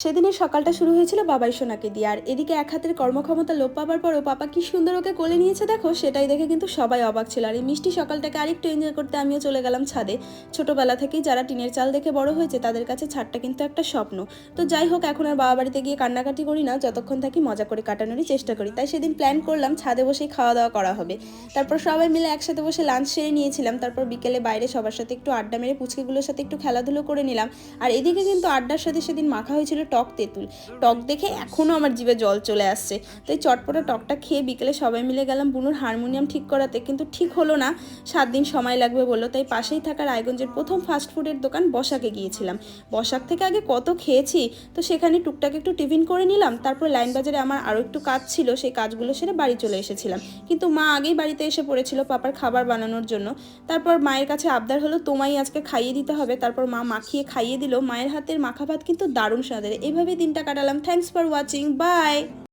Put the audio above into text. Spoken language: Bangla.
সেদিনের সকালটা শুরু হয়েছিল বাবাই সোনাকে দিয়ে। আর এদিকে এক হাতের কর্মক্ষমতা লোপ পাবার পরও পাপা কি সুন্দর ওকে কোলে নিয়েছে দেখো, সেটাই দেখে কিন্তু সবাই অবাক ছিল। আর এই মিষ্টি সকালটাকে আরেকটু এনজয় করতে আমিও চলে গেলাম ছাদে। ছোটবেলা থেকেই যারা টিনের চাল দেখে বড় হয়েছে তাদের কাছে ছাদটা কিন্তু একটা স্বপ্ন। তো যাই হোক, এখন আর বাবা বাড়িতে গিয়ে কান্নাকাটি করি না, যতক্ষণ থাকি মজা করে কাটানোরই চেষ্টা করি। তাই সেদিন প্ল্যান করলাম ছাদে বসেই খাওয়া দাওয়া করা হবে। তারপর সবাই মিলে একসাথে বসে লাঞ্চ সেরে নিয়েছিলাম। তারপর বিকেলে বাইরে সবার সাথে একটু আড্ডা মেরে পুচকিগুলোর সাথে একটু খেলাধুলো করে নিলাম। আর এদিকে কিন্তু আড্ডার সাথে সেদিন মাখা হয়েছিল টক তেঁতুল। টক দেখে এখনও আমার জিভে জল চলে আসছে। তো এই চটপটা টকটা খেয়ে বিকেলে সবাই মিলে গেলাম বুনুর হারমোনিয়াম ঠিক করাতে, কিন্তু ঠিক হলো না, 7 দিন সময় লাগবে বললো। তাই পাশেই থাকা রায়গঞ্জের প্রথম ফাস্টফুডের দোকান বসাকে গিয়েছিলাম। বসাক থেকে আগে কত খেয়েছি, তো সেখানে টুকটাক একটু টিফিন করে নিলাম। তারপর লাইন বাজারে আমার আরও একটু কাজ ছিল, সেই কাজগুলো সেরে বাড়ি চলে এসেছিলাম। কিন্তু মা আগেই বাড়িতে এসে পড়েছিল পাপার খাবার বানানোর জন্য। তারপর মায়ের কাছে আবদার হলো তোমায় আজকে খাইয়ে দিতে হবে। তারপর মা মাখিয়ে খাইয়ে দিল। মায়ের হাতের মাখা ভাত কিন্তু দারুণ স্বাদের। এভাবেই দিনটা কাটালাম। Thanks for watching, by.